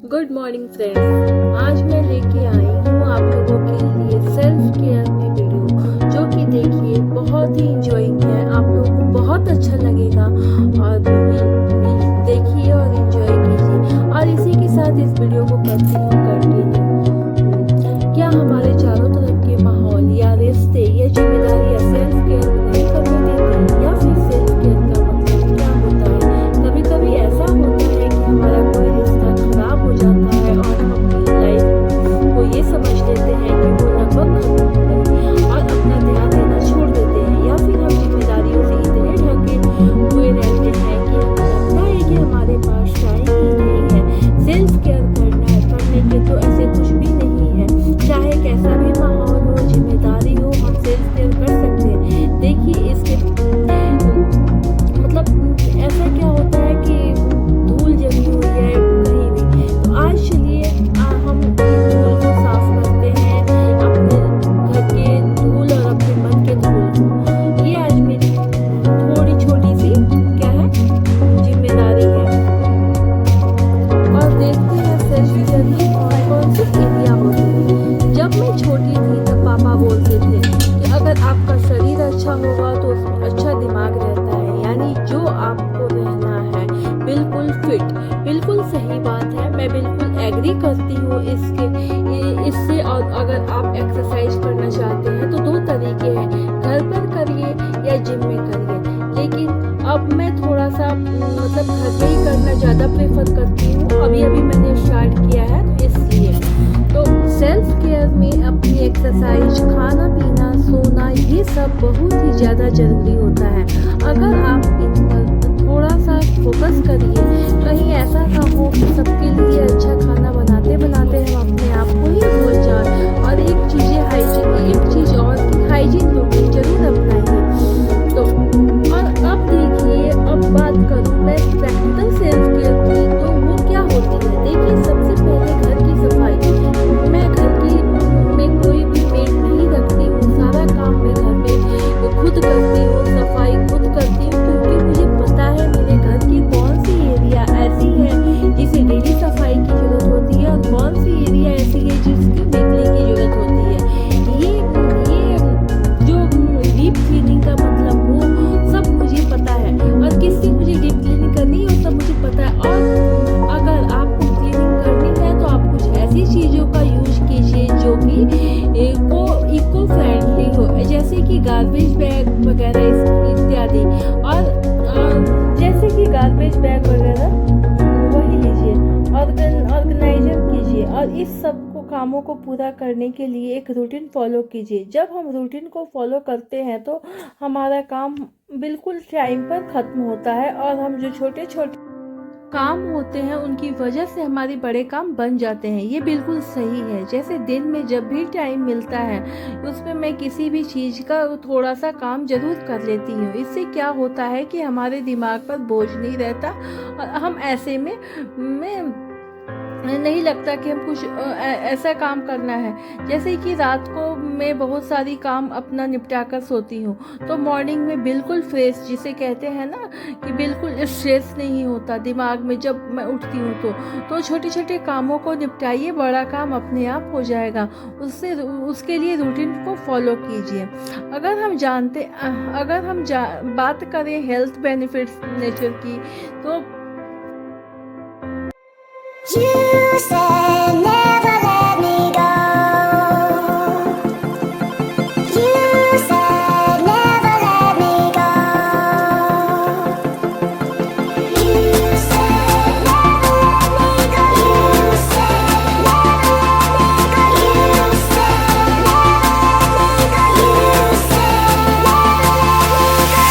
Good morning friends. आज मैं लेके आई हूँ आप लोगों के लिए सेल्फ केयर में वीडियो, जो कि देखिए बहुत ही इंजॉइंग है। आप लोगों को बहुत अच्छा लगेगा और देखिए और इंजॉय कीजिए। और इसी के साथ इस वीडियो को करती हूँ कंटिन्यू। क्या हमारे चारों तरफ के माहौल या रिश्ते या जिम्मेदारियाँ सेल्फ केयर नहीं करने देती, या फिर सेल्फ केयर का मतलब क्या होता है? कभी कभी ऐसा होता है कि हमारा कोई रिश्ता खराब हो जाता है और हम अपनी लाइफ को ये समझ लेते हैं कि वो लगभग खत्म हो गई और अपना ध्यान देना छोड़ देते हैं, या फिर हम जिम्मेदारियों से इतने ढके हुए रहते हैं कि हमें लगता है कि हमारे पास टाइम ही नहीं है सेल्फ केयर करने के। तो ऐसे कुछ भी नहीं है, चाहे कैसा भी माहौल हो, जिम्मेदारी हो, हम सेल्फ केयर कर सकते हैं। देखिए इसके मतलब ऐसा क्या होता है कि धूल जमी हुई है कहीं भी, तो आज चलिए हम धूल को साफ करते हैं, अपने घर के धूल और अपने मन के धूल को। ये आज मेरी थोड़ी छोटी सी क्या है जिम्मेदारी है। और देखते हैं सेल्फ केयर की कौन कौन सी एरिया होती है। जब मैं छोटी थी तब पापा बोलते थे कि अगर आपका शरीर अच्छा होगा तो उसमें अच्छा दिमाग रहता है, यानी जो आपको रहना है बिल्कुल फिट। बिल्कुल सही बात है, मैं बिल्कुल एग्री करती हूँ इससे। और अगर आप एक्सरसाइज करना चाहते हैं तो दो तरीके हैं, घर पर करिए या जिम में करिए। लेकिन अब मैं थोड़ा सा मतलब घर पे ही करना ज़्यादा प्रेफर करती हूँ। अभी अभी मैंने स्टार्ट किया है तो इसलिए। तो सेल्फ केयर में अपनी एक्सरसाइज, खाना पीना, सोना, ये सब बहुत ही ज़्यादा ज़रूरी होता है। अगर आप इन पर थोड़ा सा फोकस करिए, कहीं ऐसा ना हो कि सबके लिए अच्छा खाना बनाते बनाते हम अपने आप को ही भूल जाए। और एक चीज़ और कि हाइजीन रूटीन जरूर अपनाइए। तो और अब देखिए, अब बात करूँ मैं प्रैक्टिकल सेल्फ केयर की, तो वो क्या होती है। देखिए सबसे पहले घर की सफाई। मैं घर की में कोई भी मेड नहीं रखती हूँ, सारा काम मैं घर में खुद करती हूँ, सफाई खुद करती हूँ, क्योंकि मुझे पता है मेरे घर की कौन सी एरिया ऐसी है जिसे डेली सफाई की जरूरत होती है और कौन सी एरिया ऐसी है जिसकी वीकली की जरूरत होती है। ये जो डीप क्लीनिंग का मतलब वो सब मुझे पता है, और किससे मुझे डीप क्लीनिंग करनी है वो सब मुझे पता है। और अगर आपको क्लीनिंग करनी है तो आप कुछ ऐसी चीज़ों का यूज कीजिए जो कि इको फ्रेंडली हो, जैसे कि गार्बेज बैग वगैरह इत्यादि। और जैसे कि गार्बेज बैग वगैरह वही लीजिए, ऑर्गेनाइजर कीजिए। और इस सब को कामों को पूरा करने के लिए एक रूटीन फॉलो कीजिए। जब हम रूटीन को फॉलो करते हैं तो हमारा काम बिल्कुल टाइम पर ख़त्म होता है, और हम जो छोटे छोटे काम होते हैं उनकी वजह से हमारे बड़े काम बन जाते हैं। ये बिल्कुल सही है। जैसे दिन में जब भी टाइम मिलता है उसमें मैं किसी भी चीज़ का थोड़ा सा काम जरूर कर लेती हूँ। इससे क्या होता है कि हमारे दिमाग पर बोझ नहीं रहता, और हम ऐसे में नहीं लगता कि हम कुछ ऐसा काम करना है। जैसे कि रात को मैं बहुत सारी काम अपना निपटा कर सोती हूँ, तो मॉर्निंग में बिल्कुल फ्रेश, जिसे कहते हैं ना कि बिल्कुल स्ट्रेस नहीं होता दिमाग में जब मैं उठती हूँ। तो छोटे छोटे कामों को निपटाइए, बड़ा काम अपने आप हो जाएगा। उसके लिए रूटीन को फॉलो कीजिए। अगर हम बात करें हेल्थ बेनिफिट्स नेचर की, तो You said never let me go. You said never let me go. You said never let me go. You said never let me go. You said never let me go. You said never let me go.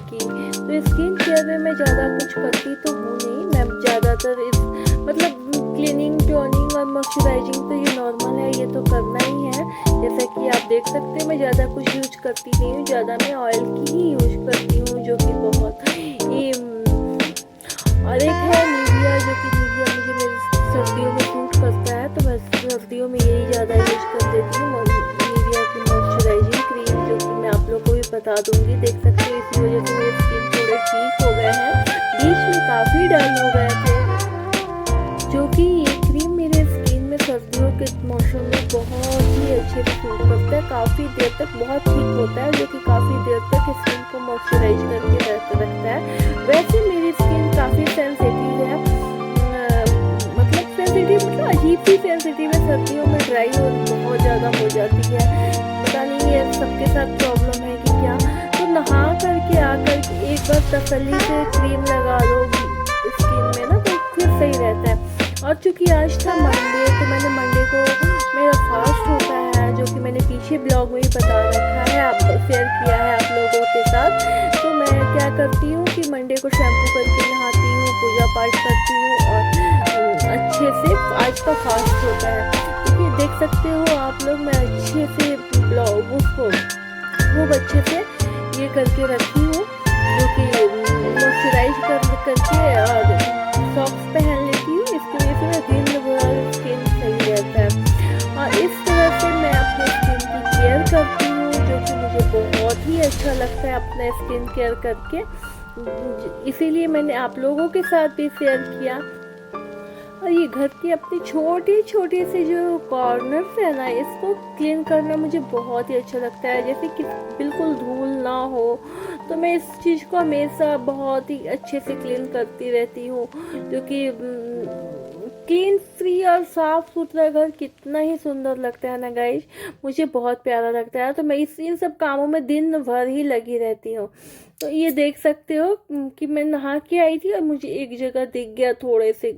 की। तो skin care में मैं ज़्यादा कुछ करती तो हूँ नहीं, मैं ज़्यादातर इस मतलब क्लीनिंग, टोनिंग और मॉइस्चराइजिंग तो ये नॉर्मल है, ये तो करना ही है। जैसा कि आप देख सकते हैं मैं ज़्यादा कुछ यूज करती नहीं हूँ, ज़्यादा मैं ऑयल की ही यूज करती हूँ, जो कि बहुत ही और एक है निविया, जो कि निविया मुझे मेरी सर्दियों में सूट करता है, तो मैं सर्दियों में यही ज़्यादा यूज कर देती हूँ, निविया की मॉइस्चराइजिंग क्रीम, जो कि मैं आप लोग को भी बता दूंगी। देख सकते हो इसी वजह से मेरी स्किन थोड़े ठीक हो गए हैं, बीच में काफ़ी डल हो गए थे, जो कि ये क्रीम मेरे स्किन में सर्दियों के मौसम में बहुत ही अच्छे से सूट करता है, काफ़ी देर तक बहुत ठीक होता है, जो कि काफ़ी देर तक स्किन को मॉइस्चराइज करके रखता है। वैसे मेरी स्किन काफ़ी सेंसिटिव है, मतलब सेंसिटिव मतलब अजीब सी सेंसिटिव है, सर्दियों में ड्राई और बहुत ज़्यादा हो जाती है, पता नहीं ये सबके साथ प्रॉब्लम है कि क्या। तो नहा करके आकर के एक बार तसल्ली से क्रीम लगा लो स्किन में ना, तो फिर सही रहता है। और चूँकि आज था मंडे, तो मैंने मंडे को मेरा फास्ट होता है, जो कि मैंने पीछे ब्लॉग में भी बता रखा है, आपको शेयर किया है आप लोगों के साथ। तो मैं क्या करती हूँ कि मंडे को शैम्पू करके नहाती हूँ, पूजा पाठ करती हूँ और अच्छे से आज का फास्ट होता है, क्योंकि देख सकते हो आप लोग मैं अच्छे से ब्लॉग उसको खूब अच्छे से ये करके रखी हूँ, जो कि मॉइस्चराइज करके और सॉक्स पहन लेती हूँ, इसकी वजह से मेरा दिन भर स्किन सही रहता है। और इस तरह से मैं अपने स्किन की केयर करती हूँ, जो कि मुझे बहुत ही अच्छा लगता है अपना स्किन केयर करके, इसीलिए मैंने आप लोगों के साथ भी शेयर किया। और ये घर की अपनी छोटी छोटी सी जो कॉर्नर्स है ना, इसको क्लीन करना मुझे बहुत ही अच्छा लगता है, जैसे कि बिल्कुल धूल ना हो, तो मैं इस चीज़ को हमेशा बहुत ही अच्छे से क्लीन करती रहती हूँ, जो कि क्लीन फ्री और साफ सुथरा घर कितना ही सुंदर लगता है ना गाइस, मुझे बहुत प्यारा लगता है। तो मैं इन सब कामों में दिन भर ही लगी रहती हूँ। तो ये देख सकते हो कि मैं नहा के आई थी और मुझे एक जगह दिख गया थोड़े से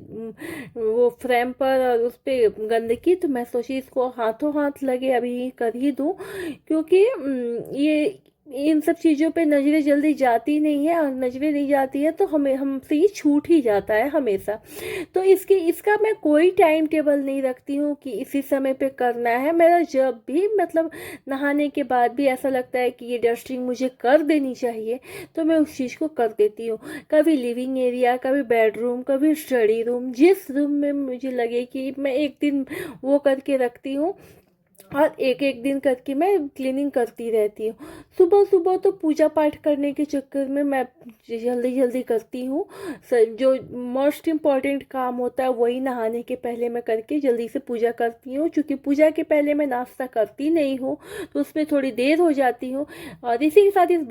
वो फ्रेम पर और उस पर गंदगी, तो मैं सोची इसको हाथों हाथ लगे अभी कर ही दूँ, क्योंकि ये इन सब चीज़ों पे नज़रें जल्दी जाती नहीं है, और नज़रें नहीं जाती है तो हमें हमसे ये छूट ही जाता है हमेशा। तो इसका मैं कोई टाइम टेबल नहीं रखती हूँ कि इसी समय पे करना है, मेरा जब भी मतलब नहाने के बाद भी ऐसा लगता है कि ये डस्टिंग मुझे कर देनी चाहिए, तो मैं उस चीज़ को कर देती हूँ। कभी लिविंग एरिया, कभी बेडरूम, कभी स्टडी रूम, जिस रूम में मुझे लगे कि मैं एक दिन वो करके रखती हूँ, और एक एक दिन करके मैं क्लीनिंग करती रहती हूँ। सुबह सुबह तो पूजा पाठ करने के चक्कर में मैं जल्दी जल्दी करती हूँ, जो मोस्ट इम्पॉर्टेंट काम होता है वही नहाने के पहले मैं करके जल्दी से पूजा करती हूँ, क्योंकि पूजा के पहले मैं नाश्ता करती नहीं हूँ, तो उसमें थोड़ी देर हो जाती हूँ। और इसी के साथ इस